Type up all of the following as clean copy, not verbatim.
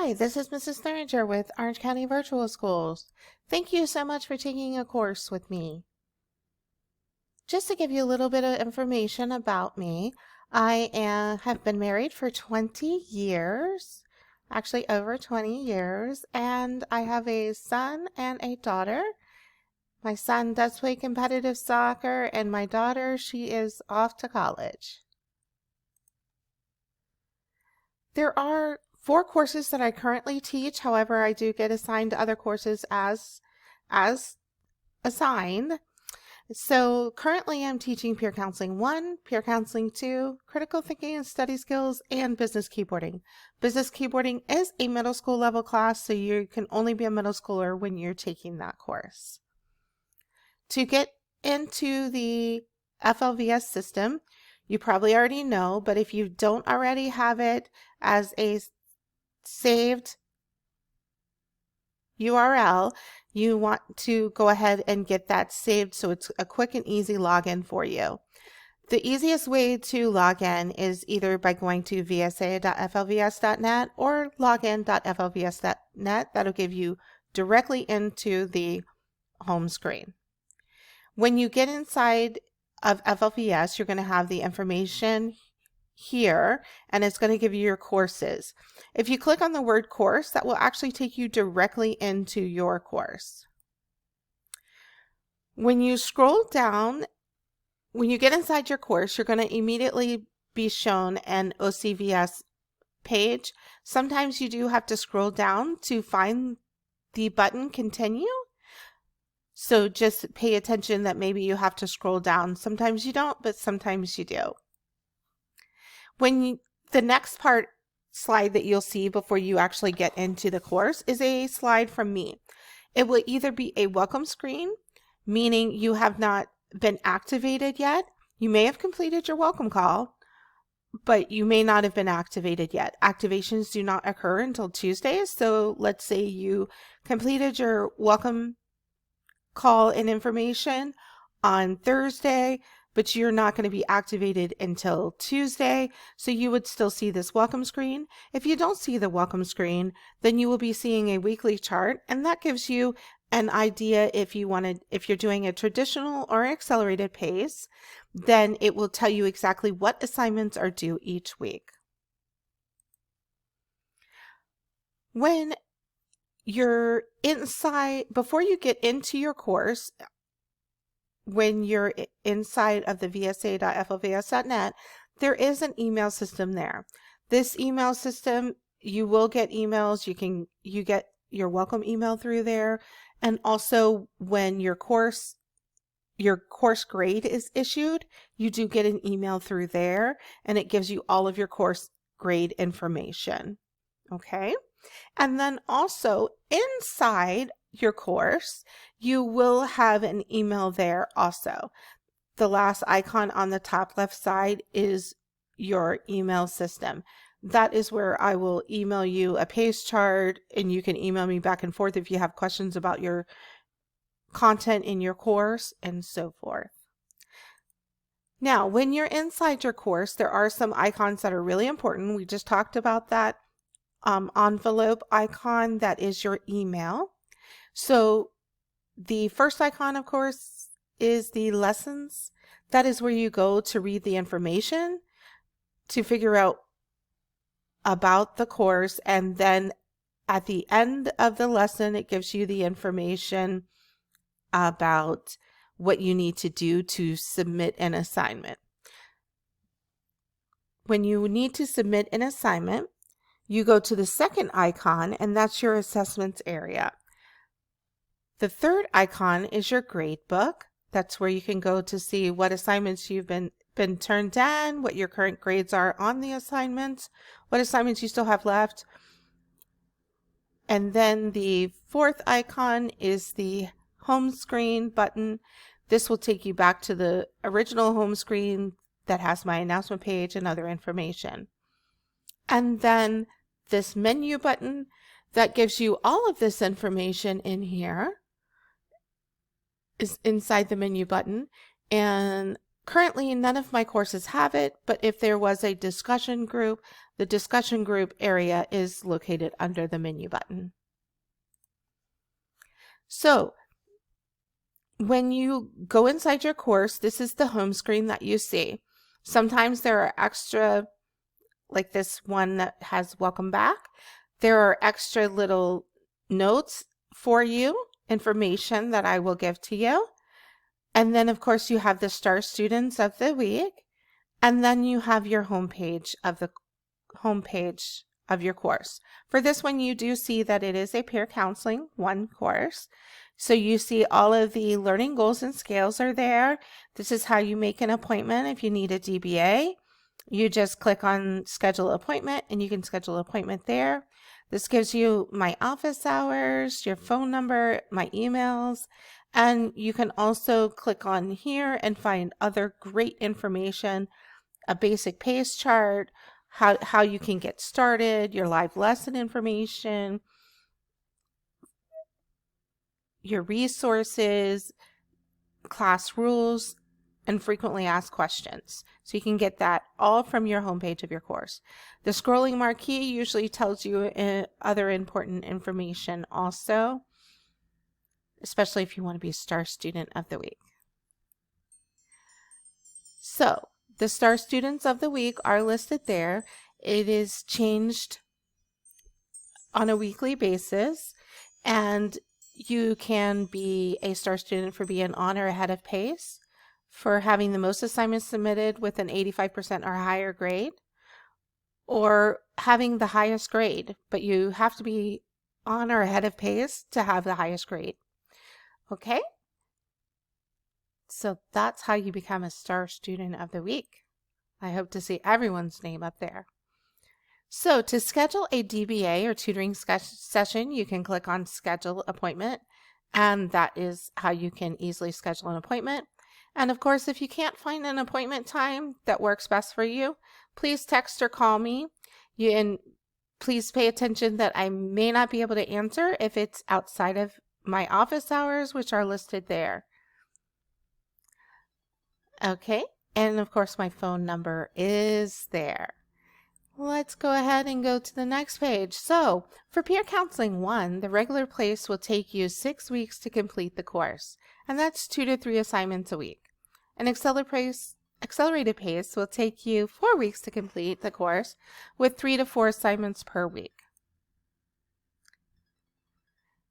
Hi, this is Mrs. Thuringer with Orange County Virtual Schools. Thank you so much for taking a course with me. Just to give you a little bit of information about me, have been married for 20 years, actually over 20 years, and I have a son and a daughter. My son does play competitive soccer, and my daughter, she is off to college. There are 4 courses that I currently teach. However, I do get assigned to other courses as assigned. So currently I'm teaching Peer Counseling 1, Peer Counseling 2, Critical Thinking and Study Skills, and Business Keyboarding. Business Keyboarding is a middle school level class, so you can only be a middle schooler when you're taking that course. To get into the FLVS system, you probably already know, but if you don't already have it as a saved URL, you want to go ahead and get that saved so it's a quick and easy login for you. The easiest way to log in is either by going to vsa.flvs.net or login.flvs.net. That'll give you directly into the home screen. When you get inside of FLVS, you're going to have the information here, and it's going to give you your courses. If you click on the word course, that will actually take you directly into your course. When you scroll down, when you get inside your course, you're going to immediately be shown an OCVS page. Sometimes you do have to scroll down to find the button continue. So just pay attention that maybe you have to scroll down. Sometimes you don't, but sometimes you do. The next slide that you'll see before you actually get into the course is a slide from me. It will either be a welcome screen, meaning you have not been activated yet. You may have completed your welcome call, but you may not have been activated yet. Activations do not occur until Tuesdays. So let's say you completed your welcome call and information on Thursday, but you're not going to be activated until Tuesday, so you would still see this welcome screen. If you don't see the welcome screen, then you will be seeing a weekly chart, and that gives you an idea if you're doing a traditional or accelerated pace, then it will tell you exactly what assignments are due each week. When you're inside, before you get into your course, when you're inside of the vsa.flvs.net, there is an email system there. This email system, you will get emails. You get your welcome email through there. And also when your course grade is issued, you do get an email through there, and it gives you all of your course grade information. Okay. And then also inside your course, you will have an email there also. The last icon on the top left side is your email system. That is where I will email you a pace chart, and you can email me back and forth if you have questions about your content in your course and so forth. Now, when you're inside your course, there are some icons that are really important. We just talked about that envelope icon, that is your email. So the first icon, of course, is the lessons. That is where you go to read the information, to figure out about the course, and then at the end of the lesson, it gives you the information about what you need to do to submit an assignment. When you need to submit an assignment, you go to the second icon, and that's your assessments area. The third icon is your grade book. That's where you can go to see what assignments you've been turned in, what your current grades are on the assignments, what assignments you still have left. And then the fourth icon is the home screen button. This will take you back to the original home screen that has my announcement page and other information. And then this menu button that gives you all of this information in here is inside the menu button. And currently none of my courses have it, but if there was a discussion group, the discussion group area is located under the menu button. So when you go inside your course, this is the home screen that you see. Sometimes there are extra, like this one that has welcome back. There are extra little notes for you, information that I will give to you. And then of course you have the star students of the week. And then you have your homepage of your course. For this one, you do see that it is a peer counseling 1 course. So you see all of the learning goals and scales are there. This is how you make an appointment if you need a DBA. You just click on schedule appointment and you can schedule an appointment there. This gives you my office hours, your phone number, my emails, and you can also click on here and find other great information, a basic pace chart, how you can get started, your live lesson information, your resources, class rules, and frequently asked questions. So you can get that all from your homepage of your course. The scrolling marquee usually tells you other important information also, especially if you want to be a star student of the week. So the star students of the week are listed there. It is changed on a weekly basis, and you can be a star student for being on or ahead of pace, for having the most assignments submitted with an 85% or higher grade, or having the highest grade, but you have to be on or ahead of pace to have the highest grade. Okay? So that's how you become a star student of the week. I hope to see everyone's name up there. So to schedule a DBA or tutoring session, you can click on schedule appointment, and that is how you can easily schedule an appointment. And of course, if you can't find an appointment time that works best for you, please text or call me. And please pay attention that I may not be able to answer if it's outside of my office hours, which are listed there. Okay, and of course my phone number is there. Let's go ahead and go to the next page. So for Peer Counseling 1, the regular pace will take you 6 weeks to complete the course, and that's 2 to 3 assignments a week. An accelerated pace will take you 4 weeks to complete the course with 3 to 4 assignments per week.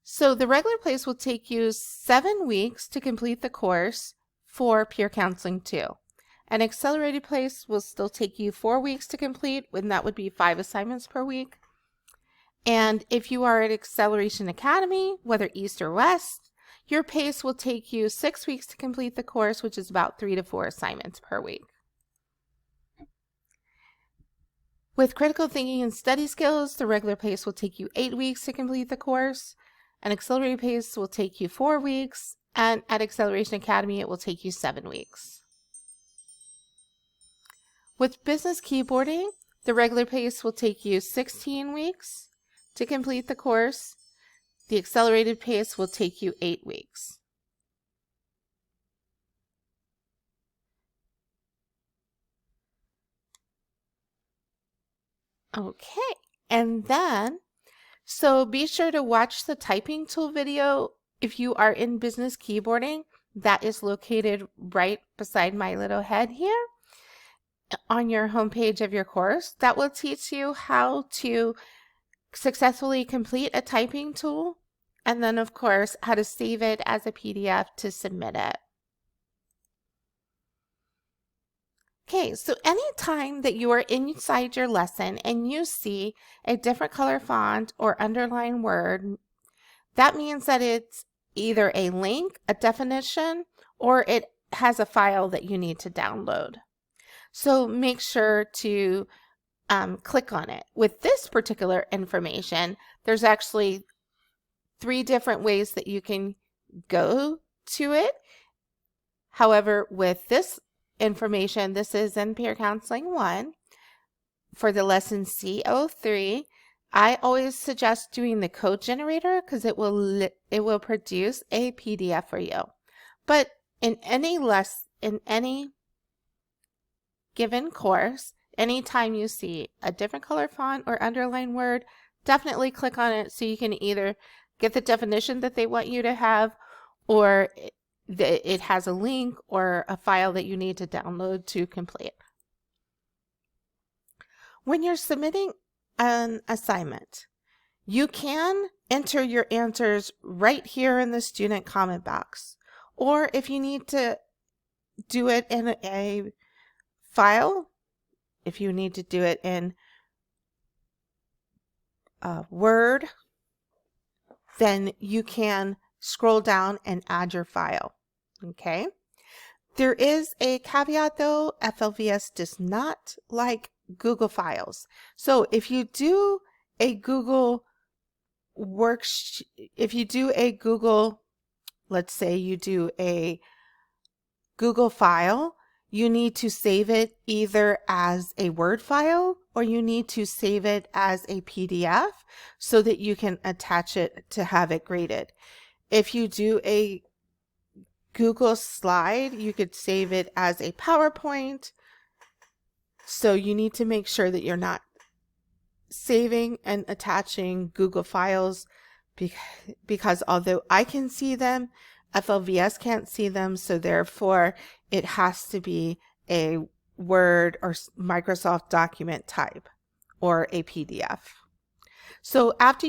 So the regular pace will take you 7 weeks to complete the course for Peer Counseling 2. An accelerated pace will still take you 4 weeks to complete, and that would be 5 assignments per week. And if you are at Acceleration Academy, whether East or West, your pace will take you 6 weeks to complete the course, which is about 3 to 4 assignments per week. With Critical Thinking and Study Skills, the regular pace will take you 8 weeks to complete the course. An accelerated pace will take you 4 weeks, and at Acceleration Academy, it will take you 7 weeks. With Business Keyboarding, the regular pace will take you 16 weeks to complete the course. The accelerated pace will take you 8 weeks. Okay, and then, so be sure to watch the typing tool video if you are in Business Keyboarding. That is located right beside my little head here on your homepage of your course. That will teach you how to successfully complete a typing tool, and then of course how to save it as a PDF to submit it. Okay, so anytime that you are inside your lesson and you see a different color font or underlined word, that means that it's either a link, a definition, or it has a file that you need to download. So make sure to click on it. With this particular information, there's actually 3 different ways that you can go to it. However, with this information, this is in Peer Counseling 1. For the lesson CO3, I always suggest doing the code generator because it will produce a PDF for you. But in any given course, anytime you see a different color font or underline word, definitely click on it so you can either get the definition that they want you to have, or it has a link or a file that you need to download to complete. When you're submitting an assignment, you can enter your answers right here in the student comment box. Or if you need to do it in a file, if you need to do it in Word, then you can scroll down and add your file. Okay. There is a caveat though. FLVS does not like Google files. So if you do a Google let's say you do a Google file, you need to save it either as a Word file or you need to save it as a PDF so that you can attach it to have it graded. If you do a Google slide, you could save it as a PowerPoint. So you need to make sure that you're not saving and attaching Google files because although I can see them, FLVS can't see them. So therefore it has to be a Word or Microsoft document type or a PDF. So after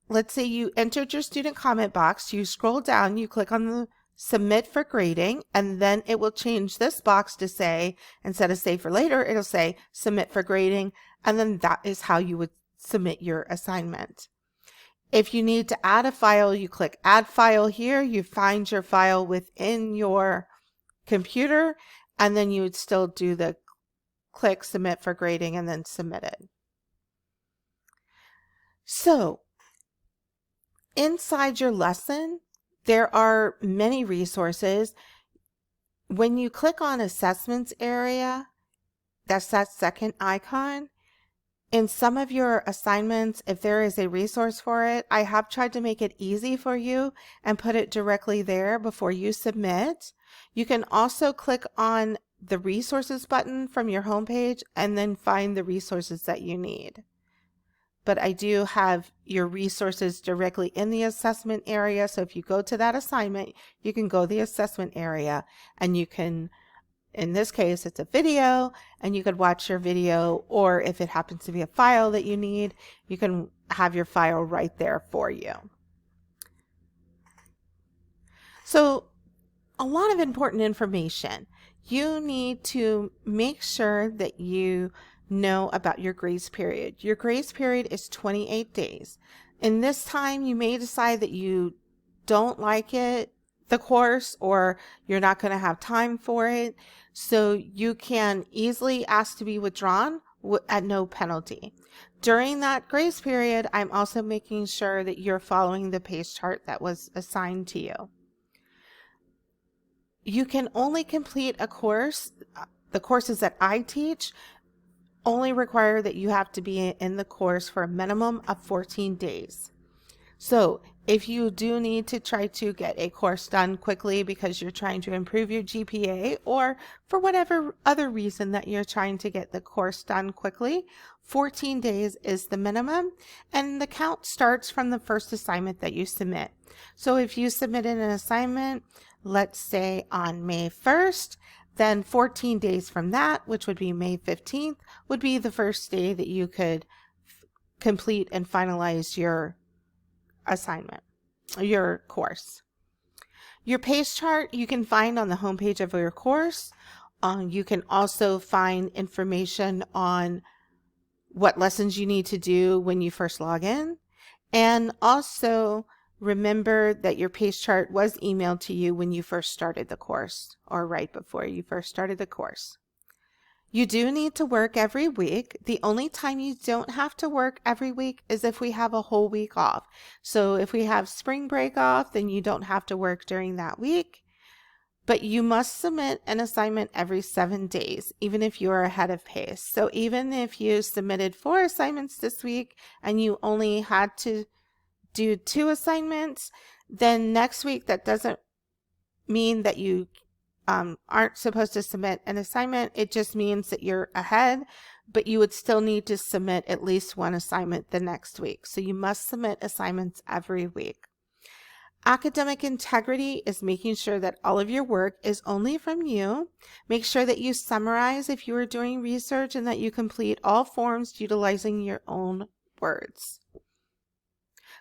let's say you entered your student comment box, you scroll down, you click on the submit for grading, and then it will change this box to say, instead of save for later, it'll say submit for grading, and then that is how you would submit your assignment. If you need to add a file, you click add file here, you find your file within your computer, and then you would still do the click submit for grading and then submit it. So inside your lesson, there are many resources. When you click on assessments area, that's that second icon. In some of your assignments, if there is a resource for it, I have tried to make it easy for you and put it directly there before you submit. You can also click on the resources button from your homepage and then find the resources that you need. But I do have your resources directly in the assessment area. So if you go to that assignment, you can go to the assessment area and you can, in this case, it's a video and you could watch your video, or if it happens to be a file that you need, you can have your file right there for you. So a lot of important information. You need to make sure that you know about your grace period. Your grace period is 28 days. In this time, you may decide that you don't like the course, or you're not going to have time for it. So you can easily ask to be withdrawn at no penalty. During that grace period, I'm also making sure that you're following the pace chart that was assigned to you. You can only complete a course, the courses that I teach only require that you have to be in the course for a minimum of 14 days. So if you do need to try to get a course done quickly because you're trying to improve your GPA, or for whatever other reason that you're trying to get the course done quickly, 14 days is the minimum, and the count starts from the first assignment that you submit. So if you submitted an assignment, let's say on May 1st, then 14 days from that, which would be May 15th, would be the first day that you could complete and finalize your assignment, your course. Your pace chart you can find on the homepage of your course. You can also find information on what lessons you need to do when you first log in. And also remember that your pace chart was emailed to you when you first started the course, or right before you first started the course. You do need to work every week. The only time you don't have to work every week is if we have a whole week off. So if we have spring break off, then you don't have to work during that week. But you must submit an assignment every 7 days, even if you are ahead of pace. So even if you submitted 4 assignments this week and you only had to do 2 assignments, then next week that doesn't mean that you aren't supposed to submit an assignment. It just means that you're ahead, but you would still need to submit at least one assignment the next week. So you must submit assignments every week. Academic integrity is making sure that all of your work is only from you. Make sure that you summarize if you are doing research and that you complete all forms utilizing your own words.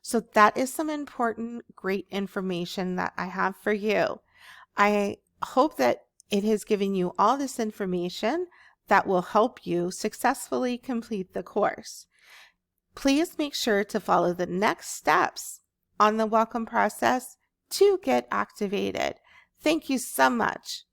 So that is some important, great information that I have for you. I hope that it has given you all this information that will help you successfully complete the course. Please make sure to follow the next steps on the welcome process to get activated. Thank you so much.